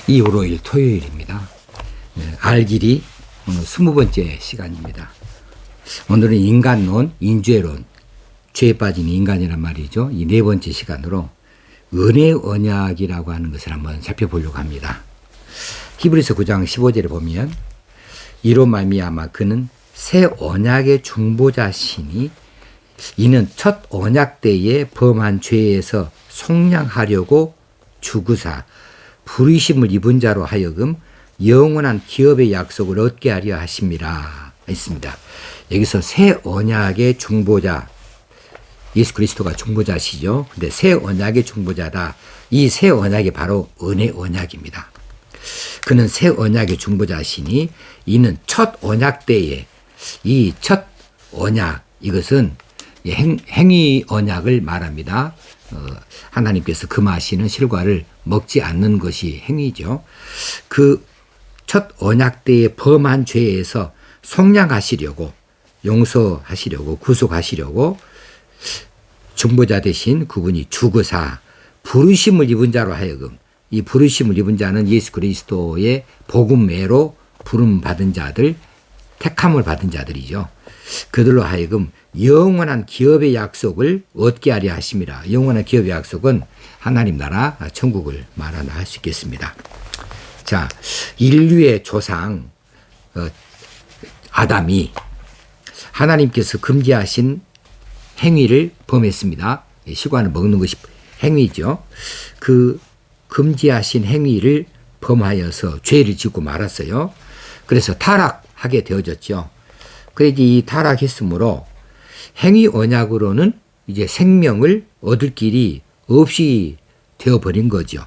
2월호일 토요일입니다. 알길이 오늘 20번째 시간입니다. 오늘은 인간론, 인죄론, 죄에 빠진 인간이란 말이죠. 이 4번째 시간으로 은혜 언약이라고 하는 것을 한번 살펴보려고 합니다. 히브리서 9장 15절에 보면 이로 말미암아 그는 새 언약의 중보자시니 이는 첫 언약 때에 범한 죄에서 속량하려고 죽으사 부르심을 입은 자로 하여금 영원한 기업의 약속을 얻게 하려 하심이라 했습니다. 여기서 새 언약의 중보자, 예수 그리스도가 중보자시죠. 근데 새 언약의 중보자다. 이 새 언약이 바로 은혜 언약입니다. 그는 새 언약의 중보자시니 이는 첫 언약 때에 이 첫 언약, 이것은 행위 언약을 말합니다. 하나님께서 금하시는 실과를 먹지 않는 것이 행위죠. 그 첫 언약 때에 범한 죄에서 속량하시려고, 용서하시려고, 구속하시려고 중보자 대신 그분이 죽으사 부르심을 입은 자로 하여금, 이 부르심을 입은 자는 예수 그리스도의 복음외로 부름 받은 자들, 택함을 받은 자들이죠. 그들로 하여금 영원한 기업의 약속을 얻게 하려 하심이라. 영원한 기업의 약속은 하나님 나라 천국을 말하나 할 수 있겠습니다. 자, 인류의 조상 아담이 하나님께서 금지하신 행위를 범했습니다. 시관을 먹는 것이 행위죠. 그 금지하신 행위를 범하여서 죄를 짓고 말았어요. 그래서 타락하게 되어졌죠. 그래서 이 타락했으므로 행위 언약으로는 이제 생명을 얻을 길이 없이 되어버린 거죠.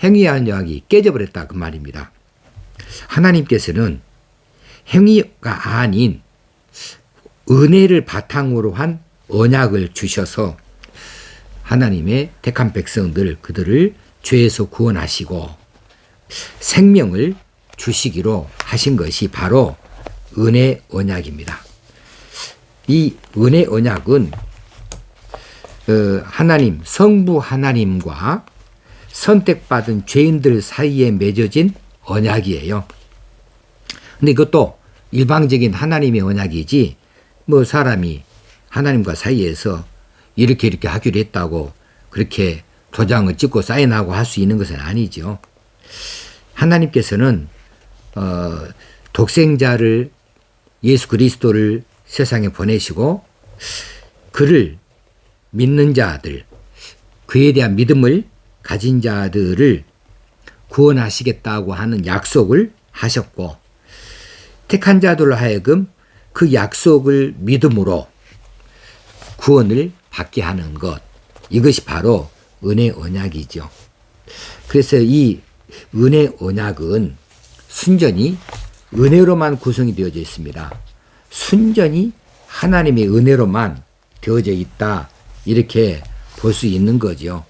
행위 언약이 깨져버렸다 그 말입니다. 하나님께서는 행위가 아닌 은혜를 바탕으로 한 언약을 주셔서 하나님의 택한 백성들, 그들을 죄에서 구원하시고 생명을 주시기로 하신 것이 바로 은혜 언약입니다. 이 은혜 언약은 하나님, 성부 하나님과 선택받은 죄인들 사이에 맺어진 언약이에요. 근데 이것도 일방적인 하나님의 언약이지 뭐 사람이 하나님과 사이에서 이렇게 하기로 했다고 그렇게 도장을 찍고 사인하고 할 수 있는 것은 아니죠. 하나님께서는 독생자를, 예수 그리스도를 세상에 보내시고 그를 믿는 자들, 그에 대한 믿음을 가진 자들을 구원하시겠다고 하는 약속을 하셨고, 택한 자들로 하여금 그 약속을 믿음으로 구원을 받게 하는 것, 이것이 바로 은혜 언약이죠. 그래서 이 은혜 언약은 순전히 은혜로만 구성이 되어져 있습니다. 순전히 하나님의 은혜로만 되어져 있다, 이렇게 볼 수 있는 거죠.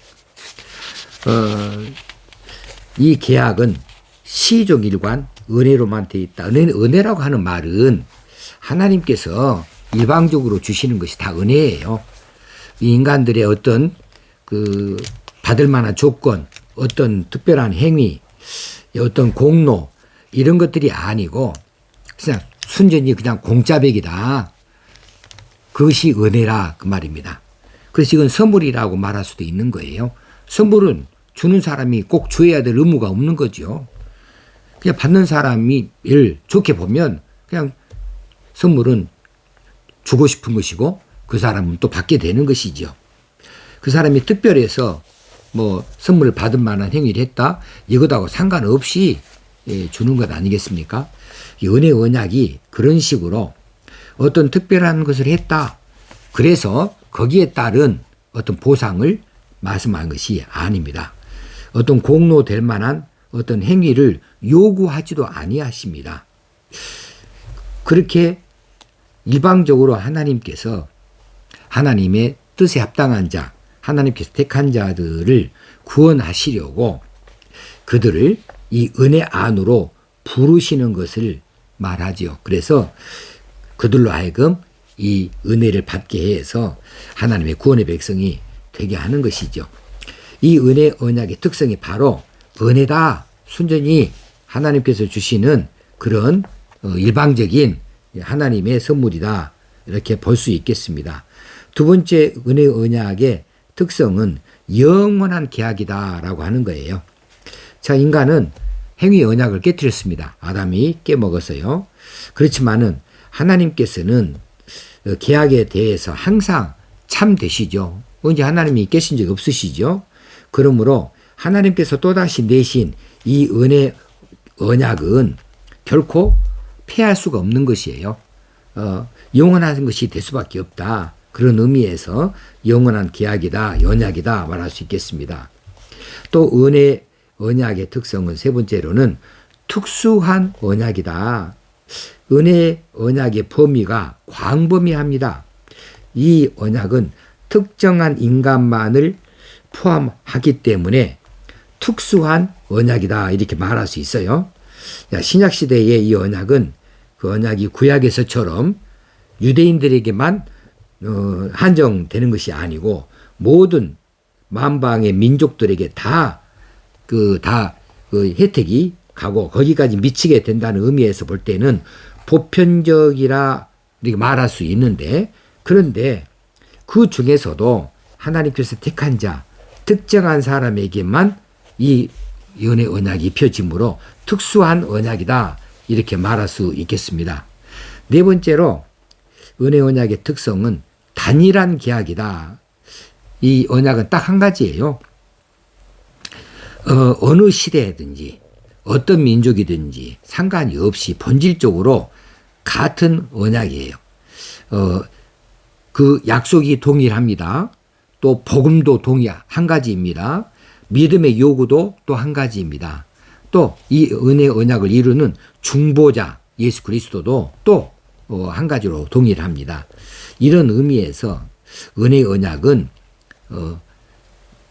이 계약은 시종일관 은혜로만 되어 있다. 은혜라고 하는 말은 하나님께서 일방적으로 주시는 것이 다 은혜예요. 인간들의 어떤 받을 만한 조건, 어떤 특별한 행위, 어떤 공로, 이런 것들이 아니고 그냥 순전히 그냥 공짜백이다. 그것이 은혜라 그 말입니다. 그래서 이건 선물이라고 말할 수도 있는 거예요. 선물은 주는 사람이 꼭 줘야 될 의무가 없는 거죠. 그냥 받는 사람이 를 좋게 보면 그냥 선물은 주고 싶은 것이고 그 사람은 또 받게 되는 것이죠. 그 사람이 특별해서 뭐 선물을 받을 만한 행위를 했다, 이것하고 상관없이 주는 것 아니겠습니까? 이 은혜 언약이 그런 식으로 어떤 특별한 것을 했다, 그래서 거기에 따른 어떤 보상을 말씀한 것이 아닙니다. 어떤 공로 될 만한 어떤 행위를 요구하지도 아니하십니다. 그렇게 일방적으로 하나님께서 하나님의 뜻에 합당한 자, 하나님께서 택한 자들을 구원하시려고 그들을 이 은혜 안으로 부르시는 것을 말하지요. 그래서 그들로 하여금 이 은혜를 받게 해서 하나님의 구원의 백성이 되게 하는 것이죠. 이 은혜 언약의 특성이 바로 은혜다, 순전히 하나님께서 주시는 그런 일방적인 하나님의 선물이다. 이렇게 볼 수 있겠습니다. 두 번째 은혜 언약의 특성은 영원한 계약이다라고 하는 거예요. 자, 인간은 행위 언약을 깨뜨렸습니다. 아담이 깨먹었어요. 그렇지만은 하나님께서는 계약에 대해서 항상 참 되시죠. 언제 하나님이 깨신 적 없으시죠. 그러므로 하나님께서 또다시 내신 이 은혜 언약은 결코 폐할 수가 없는 것이에요. 영원한 것이 될 수밖에 없다. 그런 의미에서 영원한 계약이다, 언약이다 말할 수 있겠습니다. 또 은혜 언약의 특성은 세 번째로는 특수한 언약이다. 은혜 언약의 범위가 광범위합니다. 이 언약은 특정한 인간만을 포함하기 때문에 특수한 언약이다 이렇게 말할 수 있어요. 신약 시대의 이 언약은 그 언약이 구약에서처럼 유대인들에게만 한정되는 것이 아니고 모든 만방의 민족들에게 다 그 혜택이 가고 거기까지 미치게 된다는 의미에서 볼 때는 보편적이라 이렇게 말할 수 있는데, 그런데 그 중에서도 하나님께서 택한 자, 특정한 사람에게만 이 은혜 언약이 입혀지므로 특수한 언약이다 이렇게 말할 수 있겠습니다. 네 번째로 은혜 언약의 특성은 단일한 계약이다. 이 언약은 딱 한 가지예요. 어느 시대든지 어떤 민족이든지 상관이 없이 본질적으로 같은 언약이에요. 그 약속이 동일합니다. 또 복음도 한 가지입니다. 믿음의 요구도 또 한 가지입니다. 또 이 은혜 언약을 이루는 중보자 예수 그리스도도 또 한 가지로 동일합니다. 이런 의미에서 은혜 언약은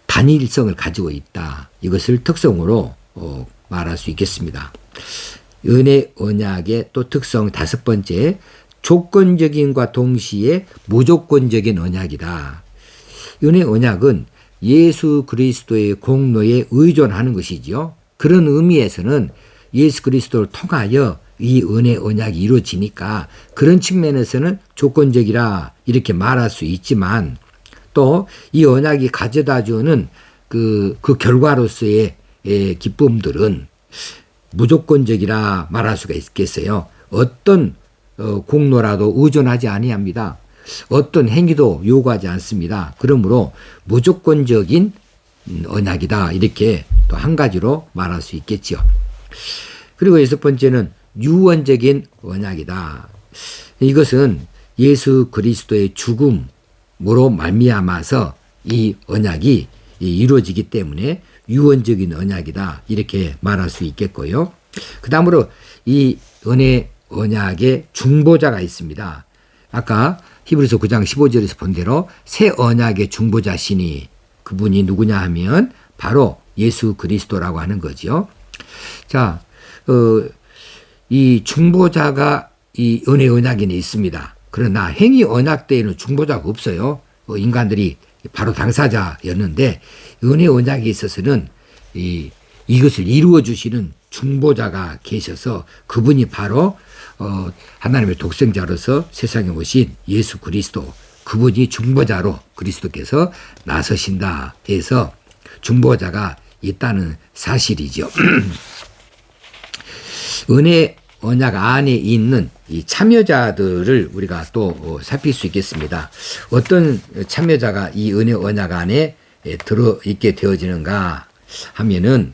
단일성을 가지고 있다. 이것을 특성으로 말할 수 있겠습니다. 은혜 언약의 또 특성 다섯 번째, 조건적인과 동시에 무조건적인 언약이다. 은혜 언약은 예수 그리스도의 공로에 의존하는 것이지요. 그런 의미에서는 예수 그리스도를 통하여 이 은혜 언약이 이루어지니까 그런 측면에서는 조건적이라 이렇게 말할 수 있지만, 또 이 언약이 가져다 주는 그 결과로서의 기쁨들은 무조건적이라 말할 수가 있겠어요. 어떤 공로라도 의존하지 아니합니다. 어떤 행위도 요구하지 않습니다. 그러므로 무조건적인 언약이다 이렇게 또 한 가지로 말할 수 있겠죠. 그리고 여섯 번째는 유언적인 언약이다. 이것은 예수 그리스도의 죽음으로 말미암아서 이 언약이 이루어지기 때문에 유언적인 언약이다 이렇게 말할 수 있겠고요. 그 다음으로 이 은혜 언약의 중보자가 있습니다. 아까 히브리서 9장 15절에서 본 대로 새 언약의 중보자시니, 그분이 누구냐 하면 바로 예수 그리스도라고 하는 거죠. 자, 이 중보자가 이 은혜 언약에는 있습니다. 그러나 행위 언약 때에는 중보자가 없어요. 인간들이 바로 당사자였는데 은혜 언약에 있어서는 이것을 이루어 주시는 중보자가 계셔서 그분이 바로 하나님의 독생자로서 세상에 오신 예수 그리스도, 그분이 중보자로 그리스도께서 나서신다 해서 중보자가 있다는 사실이죠. 은혜 언약 안에 있는 이 참여자들을 우리가 또 살필 수 있겠습니다. 어떤 참여자가 이 은혜 언약 안에 들어있게 되어지는가 하면은,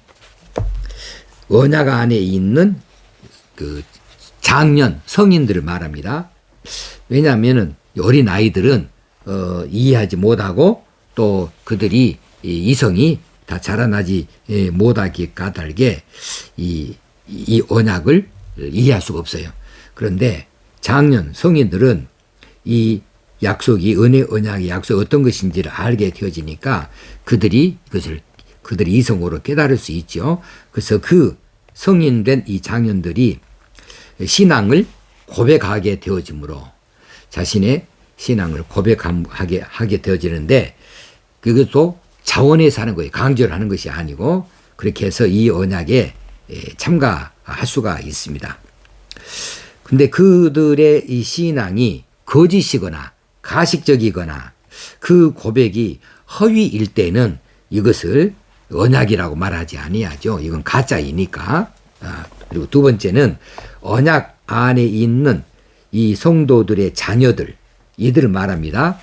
언약 안에 있는 그 장년, 성인들을 말합니다. 왜냐하면은 어린 아이들은 이해하지 못하고 또 그들이 이성이 다 자라나지 못하기 까닭에 이 언약을 이해할 수가 없어요. 그런데 장년, 성인들은 이 약속이, 은혜 언약의 약속이 어떤 것인지를 알게 되어지니까 그들이 이성으로 깨달을 수 있죠. 그래서 그 성인된 이 장년들이 신앙을 고백하게 되어지므로 자신의 신앙을 고백하게 되어지는데, 그것도 자원해서 하는 거예요. 강조를 하는 것이 아니고, 그렇게 해서 이 언약에 참가할 수가 있습니다. 근데 그들의 이 신앙이 거짓이거나 가식적이거나 그 고백이 허위일 때는 이것을 언약이라고 말하지 아니하죠. 이건 가짜이니까. 그리고 두 번째는 언약 안에 있는 이 성도들의 자녀들, 이들을 말합니다.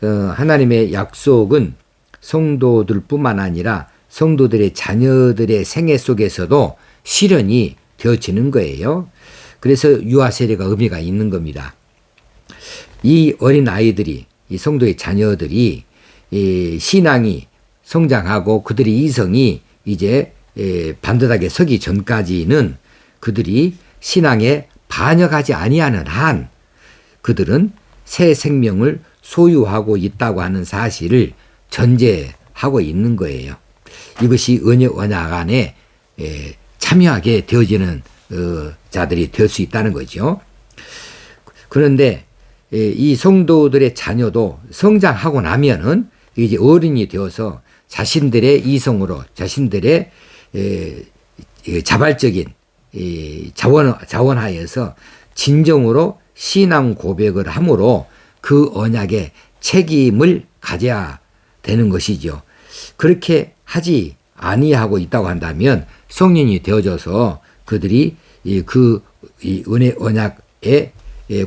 하나님의 약속은 성도들뿐만 아니라 성도들의 자녀들의 생애 속에서도 실현이 되어지는 거예요. 그래서 유아 세례가 의미가 있는 겁니다. 이 어린 아이들이, 이 성도의 자녀들이 이 신앙이 성장하고 그들의 이성이 이제 반듯하게 서기 전까지는 그들이 신앙에 반역하지 아니하는 한 그들은 새 생명을 소유하고 있다고 하는 사실을 전제하고 있는 거예요. 이것이 언약 안에 참여하게 되어지는 자들이 될 수 있다는 거죠. 그런데 이 성도들의 자녀도 성장하고 나면은 이제 어른이 되어서 자신들의 이성으로 자신들의 자발적인 자원하에서 진정으로 신앙 고백을 함으로 그 언약의 책임을 가져야 되는 것이죠. 그렇게 하지 아니하고 있다고 한다면 성인이 되어져서 그들이 이 은혜 언약의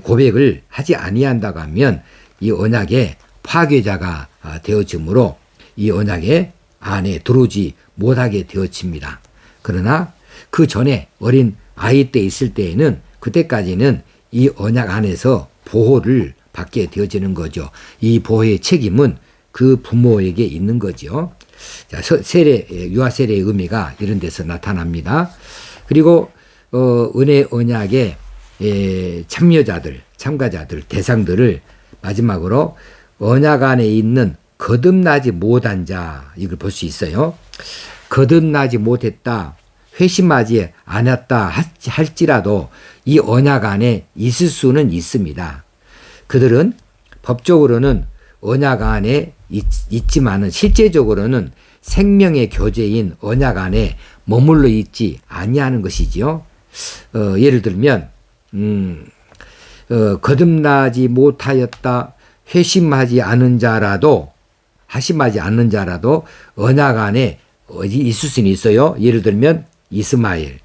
고백을 하지 아니한다고 하면 이 언약의 파괴자가 되어지므로 이 언약의 안에 들어오지 못하게 되어집니다. 그러나 그 전에 어린 아이 때 있을 때에는 그때까지는 이 언약 안에서 보호를 받게 되어지는 거죠. 이 보호의 책임은 그 부모에게 있는 거죠. 자, 유아 세례의 의미가 이런 데서 나타납니다. 그리고 은혜 언약의 참가자들, 대상들을 마지막으로 언약 안에 있는 거듭나지 못한 자, 이걸 볼 수 있어요. 거듭나지 못했다, 회심하지 않았다 할지라도 이 언약 안에 있을 수는 있습니다. 그들은 법적으로는 언약 안에 있지만은 실제적으로는 생명의 교제인 언약 안에 머물러 있지 아니하는 것이지요. 예를 들면 거듭나지 못하였다, 회심하지 않은 자라도 언약 안에 어디 있을 수는 있어요. 예를 들면 이스마엘에서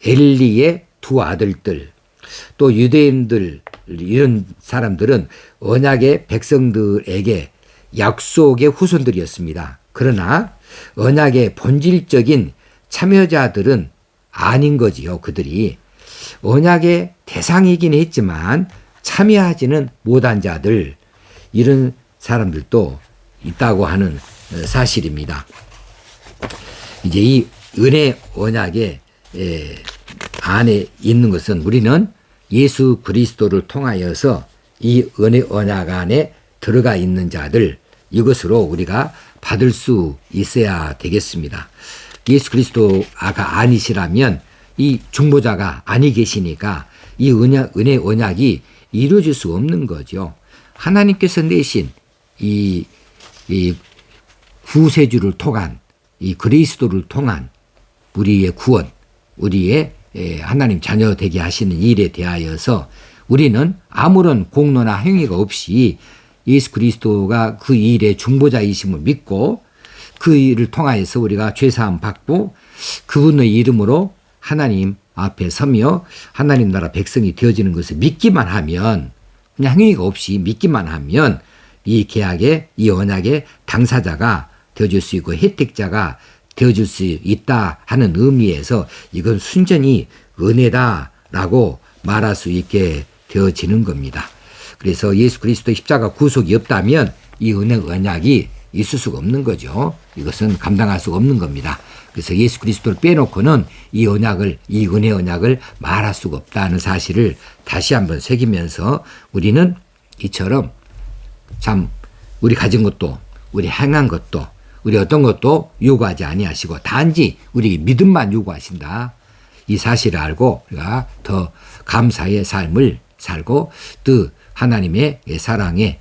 엘리의 두 아들들, 또 유대인들, 이런 사람들은 언약의 백성들에게 약속의 후손들이었습니다. 그러나 언약의 본질적인 참여자들은 아닌 거지요. 그들이 언약의 대상이긴 했지만 참여하지는 못한 자들, 이런 사람들도 있다고 하는 사실입니다. 이제 이 은혜 언약의 안에 있는 것은 우리는 예수 그리스도를 통하여서 이 은혜 언약 안에 들어가 있는 자들, 이것으로 우리가 받을 수 있어야 되겠습니다. 예수 그리스도가 아니시라면 이 중보자가 아니 계시니까 이 은혜 언약이 이루어질 수 없는 거죠. 하나님께서 내신 이 구세주를 통한, 이 그리스도를 통한 우리의 구원, 우리의 하나님 자녀 되게 하시는 일에 대하여서 우리는 아무런 공로나 행위가 없이 예수 그리스도가 그 일의 중보자이심을 믿고 그 일을 통하여서 우리가 죄사함 받고 그분의 이름으로 하나님 앞에 서며 하나님 나라 백성이 되어지는 것을 믿기만 하면, 그냥 행위가 없이 믿기만 하면 이 계약의, 이 언약의 당사자가 되어줄 수 있고 혜택자가 되어줄 수 있다 하는 의미에서 이건 순전히 은혜다라고 말할 수 있게 되어지는 겁니다. 그래서 예수 그리스도의 십자가 구속이 없다면 이 언약이 있을 수가 없는 거죠. 이것은 감당할 수가 없는 겁니다. 그래서 예수 그리스도를 빼놓고는 이 은혜 언약을 말할 수가 없다는 사실을 다시 한번 새기면서 우리는 이처럼 참 우리 가진 것도, 우리 행한 것도, 우리 어떤 것도 요구하지 아니하시고 단지 우리 믿음만 요구하신다, 이 사실을 알고 우리가 더 감사의 삶을 살고 또 하나님의 사랑에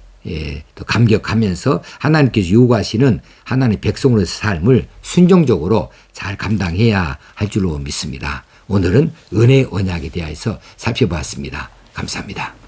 또 감격하면서 하나님께서 요구하시는 하나님의 백성으로서 삶을 순종적으로 잘 감당해야 할 줄로 믿습니다. 오늘은 은혜 언약에 대해서 살펴보았습니다. 감사합니다.